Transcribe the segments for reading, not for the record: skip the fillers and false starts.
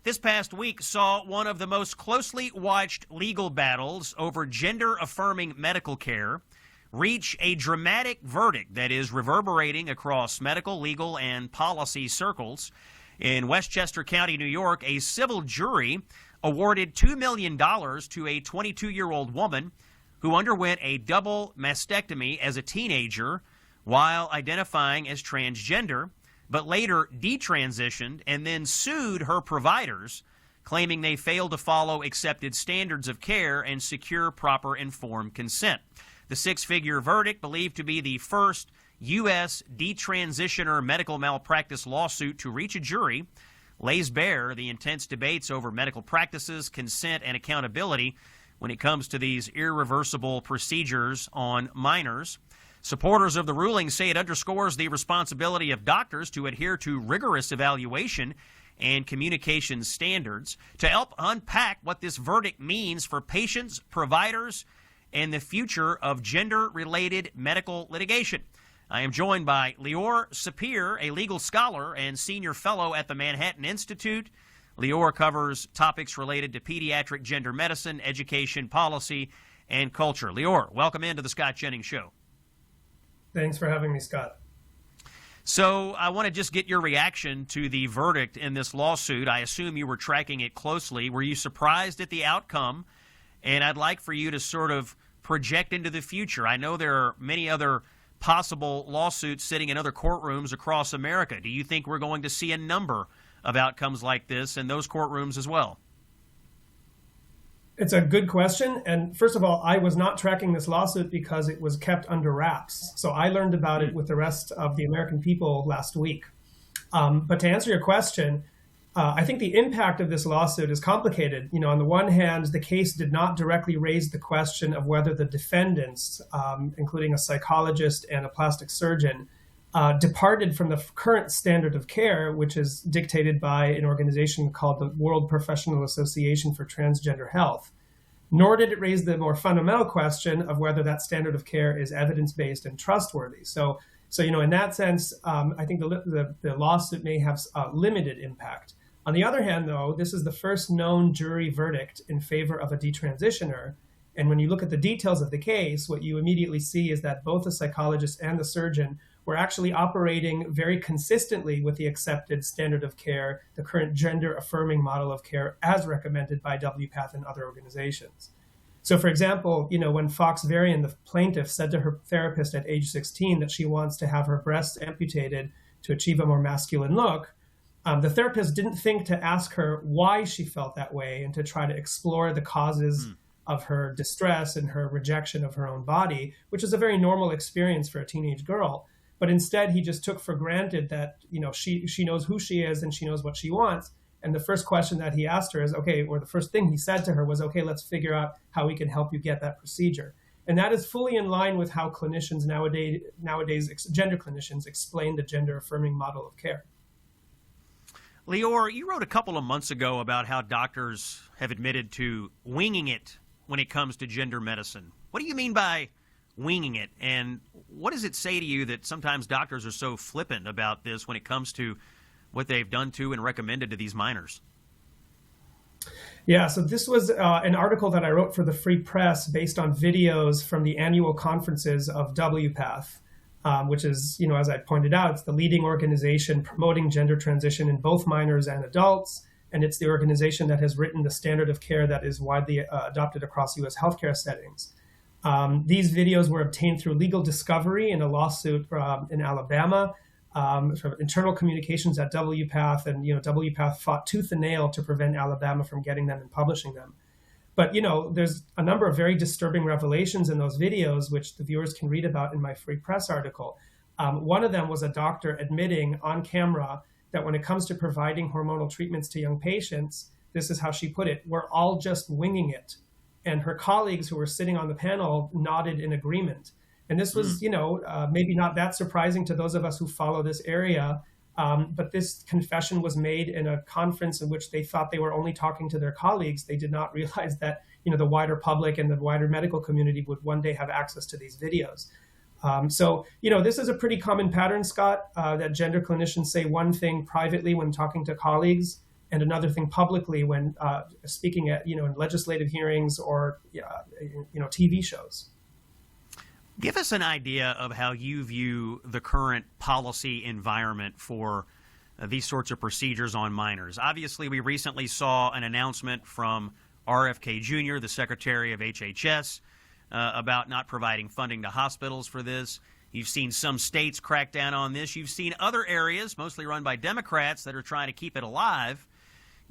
This past week saw one of the most closely watched legal battles over gender-affirming medical care reach a dramatic verdict that is reverberating across medical, legal, and policy circles. In Westchester County, New York, a civil jury awarded $2 million to a 22-year-old woman who underwent a double mastectomy as a teenager while identifying as transgender, but later detransitioned and then sued her providers, claiming they failed to follow accepted standards of care and secure proper informed consent. The six-figure verdict, believed to be the first U.S. detransitioner medical malpractice lawsuit to reach a jury, lays bare the intense debates over medical practices, consent, and accountability when it comes to these irreversible procedures on minors. Supporters of the ruling say it underscores the responsibility of doctors to adhere to rigorous evaluation and communication standards. To help unpack what this verdict means for patients, providers, and the future of gender-related medical litigation, I am joined by Leor Sapir, a legal scholar and senior fellow at the Manhattan Institute. Leor covers topics related to pediatric gender medicine, education, policy, and culture. Leor, welcome into the Scott Jennings Show. Thanks for having me, Scott. So I want to just get your reaction to the verdict in this lawsuit. I assume you were tracking it closely. Were you surprised at the outcome? And I'd like for you to sort of project into the future. I know there are many other possible lawsuits sitting in other courtrooms across America. Do you think we're going to see a number of outcomes like this in those courtrooms as well? It's a good question. And first of all, I was not tracking this lawsuit because it was kept under wraps. So I learned about it with the rest of the American people last week. But to answer your question, I think the impact of this lawsuit is complicated. You know, on the one hand, the case did not directly raise the question of whether the defendants, including a psychologist and a plastic surgeon, departed from the current standard of care, which is dictated by an organization called the World Professional Association for Transgender Health. Nor did it raise the more fundamental question of whether that standard of care is evidence-based and trustworthy. So you know, in that sense, I think the lawsuit may have limited impact. On the other hand, though, this is the first known jury verdict in favor of a detransitioner. And when you look at the details of the case, what you immediately see is that both the psychologist and the surgeon were actually operating very consistently with the accepted standard of care, the current gender-affirming model of care as recommended by WPATH and other organizations. So, for example, you know, when Fox Varian, the plaintiff, said to her therapist at age 16 that she wants to have her breasts amputated to achieve a more masculine look, the therapist didn't think to ask her why she felt that way and to try to explore the causes of her distress and her rejection of her own body, which is a very normal experience for a teenage girl. But instead, he just took for granted that, you know, she knows who she is and she knows what she wants. And the first question that he asked her is, okay, or the first thing he said to her was, okay, let's figure out how we can help you get that procedure. And that is fully in line with how clinicians nowadays gender clinicians explain the gender-affirming model of care. Leor, you wrote a couple of months ago about how doctors have admitted to winging it when it comes to gender medicine. What do you mean by winging it? And what does it say to you that sometimes doctors are so flippant about this when it comes to what they've done to and recommended to these minors? Yeah, so this was an article that I wrote for the Free Press based on videos from the annual conferences of WPATH, which is, you know, as I pointed out, it's the leading organization promoting gender transition in both minors and adults. And it's the organization that has written the standard of care that is widely adopted across U.S. healthcare settings. These videos were obtained through legal discovery in a lawsuit in Alabama, sort of internal communications at WPATH, and, you know, WPATH fought tooth and nail to prevent Alabama from getting them and publishing them. But, you know, there's a number of very disturbing revelations in those videos, which the viewers can read about in my Free Press article. One of them was a doctor admitting on camera that when it comes to providing hormonal treatments to young patients, this is how she put it, we're all just winging it. And her colleagues who were sitting on the panel nodded in agreement. And this was, you know, maybe not that surprising to those of us who follow this area, but this confession was made in a conference in which they thought they were only talking to their colleagues. They did not realize that, you know, the wider public and the wider medical community would one day have access to these videos. So, you know, this is a pretty common pattern, Scott, that gender clinicians say one thing privately when talking to colleagues, and another thing publicly when speaking at in legislative hearings or TV shows. Give us an idea of how you view the current policy environment for these sorts of procedures on minors. Obviously, we recently saw an announcement from RFK Jr., the Secretary of HHS, about not providing funding to hospitals for this. You've seen some states crack down on this. You've seen other areas, mostly run by Democrats, that are trying to keep it alive.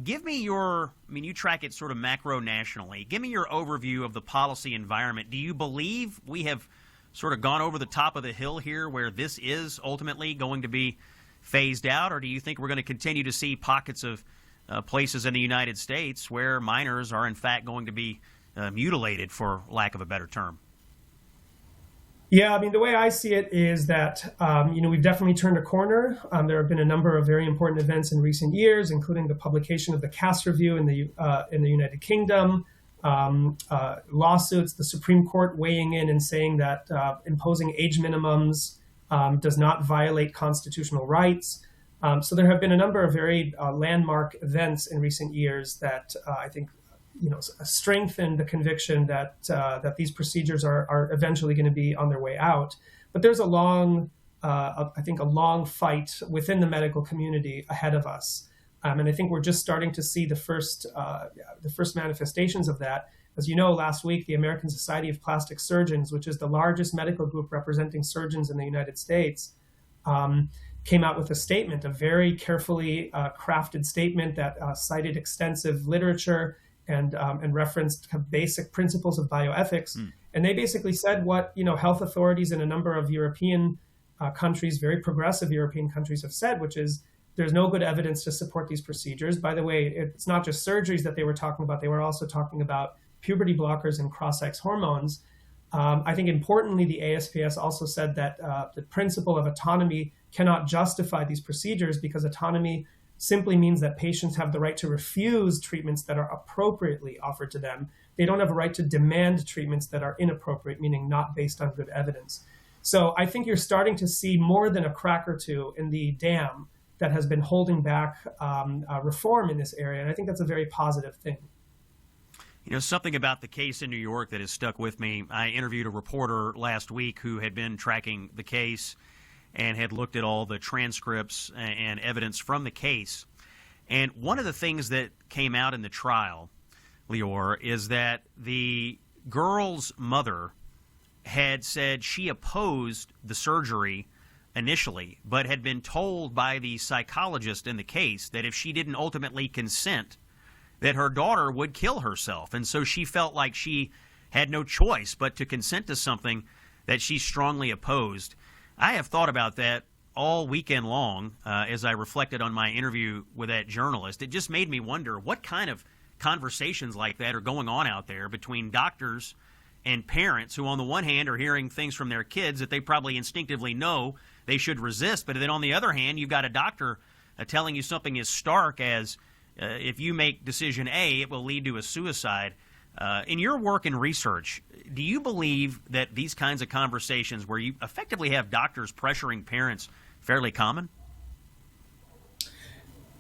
Give me you track it sort of macro nationally. Give me your overview of the policy environment. Do you believe we have sort of gone over the top of the hill here where this is ultimately going to be phased out, or do you think we're going to continue to see pockets of places in the United States where minors are in fact going to be mutilated, for lack of a better term? Yeah, the way I see it is that, we've definitely turned a corner. There have been a number of very important events in recent years, including the publication of the Cass Review in the United Kingdom, lawsuits, the Supreme Court weighing in and saying that imposing age minimums does not violate constitutional rights. So there have been a number of very landmark events in recent years that I think strengthen the conviction that these procedures are eventually going to be on their way out. But there's a long fight within the medical community ahead of us. And I think we're just starting to see the first manifestations of that. As you know, last week, the American Society of Plastic Surgeons, which is the largest medical group representing surgeons in the United States, came out with a statement, a very carefully crafted statement that cited extensive literature and referenced basic principles of bioethics. And they basically said what health authorities in a number of European countries, very progressive European countries, have said, which is there's no good evidence to support these procedures. By the way, it's not just surgeries that they were talking about. They were also talking about puberty blockers and cross-sex hormones. I think importantly, the ASPS also said that the principle of autonomy cannot justify these procedures because autonomy simply means that patients have the right to refuse treatments that are appropriately offered to them. They don't have a right to demand treatments that are inappropriate, meaning not based on good evidence. So I think you're starting to see more than a crack or two in the dam that has been holding back reform in this area. And I think that's a very positive thing. Something about the case in New York that has stuck with me. I interviewed a reporter last week who had been tracking the case and had looked at all the transcripts and evidence from the case. And one of the things that came out in the trial, Leor, is that the girl's mother had said she opposed the surgery initially, but had been told by the psychologist in the case that if she didn't ultimately consent, that her daughter would kill herself. And so she felt like she had no choice but to consent to something that she strongly opposed. I have thought about that all weekend long as I reflected on my interview with that journalist. It just made me wonder what kind of conversations like that are going on out there between doctors and parents who on the one hand are hearing things from their kids that they probably instinctively know they should resist, but then on the other hand, you've got a doctor telling you something as stark as if you make decision A, it will lead to a suicide. In your work and research, do you believe that these kinds of conversations where you effectively have doctors pressuring parents fairly common?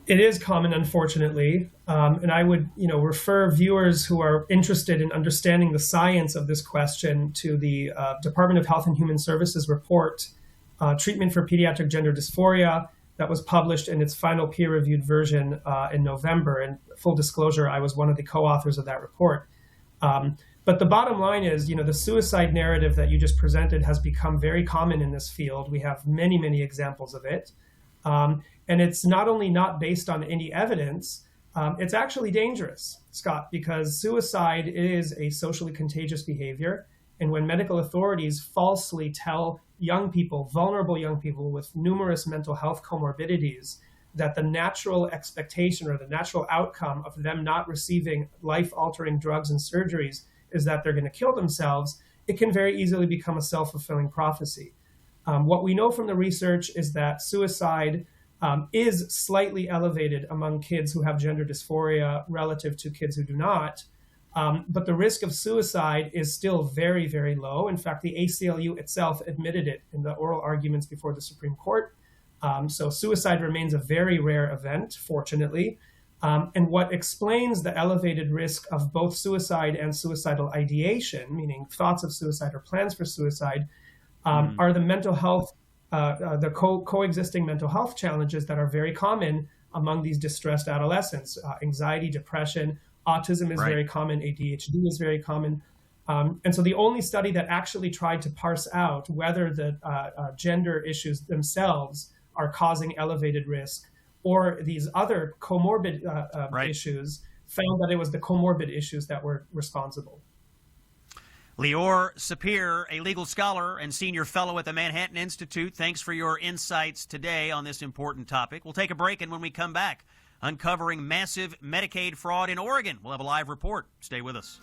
It is common, unfortunately. And I would, refer viewers who are interested in understanding the science of this question to the Department of Health and Human Services report, Treatment for Pediatric Gender Dysphoria, that was published in its final peer-reviewed version in November. And full disclosure, I was one of the co-authors of that report. But the bottom line is, the suicide narrative that you just presented has become very common in this field. We have many, many examples of it. And it's not only not based on any evidence, it's actually dangerous, Scott, because suicide is a socially contagious behavior. And when medical authorities falsely tell young people, vulnerable young people with numerous mental health comorbidities, that the natural expectation or the natural outcome of them not receiving life-altering drugs and surgeries is that they're going to kill themselves, it can very easily become a self-fulfilling prophecy. What we know from the research is that suicide is slightly elevated among kids who have gender dysphoria relative to kids who do not. But the risk of suicide is still very, very low. In fact, the ACLU itself admitted it in the oral arguments before the Supreme Court. So suicide remains a very rare event, fortunately. And what explains the elevated risk of both suicide and suicidal ideation, meaning thoughts of suicide or plans for suicide, are the mental health, the coexisting mental health challenges that are very common among these distressed adolescents. Anxiety, depression, autism is very common, ADHD is very common. And so the only study that actually tried to parse out whether the gender issues themselves are causing elevated risk or these other comorbid issues found that it was the comorbid issues that were responsible. Leor Sapir, a legal scholar and senior fellow at the Manhattan Institute, thanks for your insights today on this important topic. We'll take a break, and when we come back, uncovering massive Medicaid fraud in Oregon. We'll have a live report. Stay with us.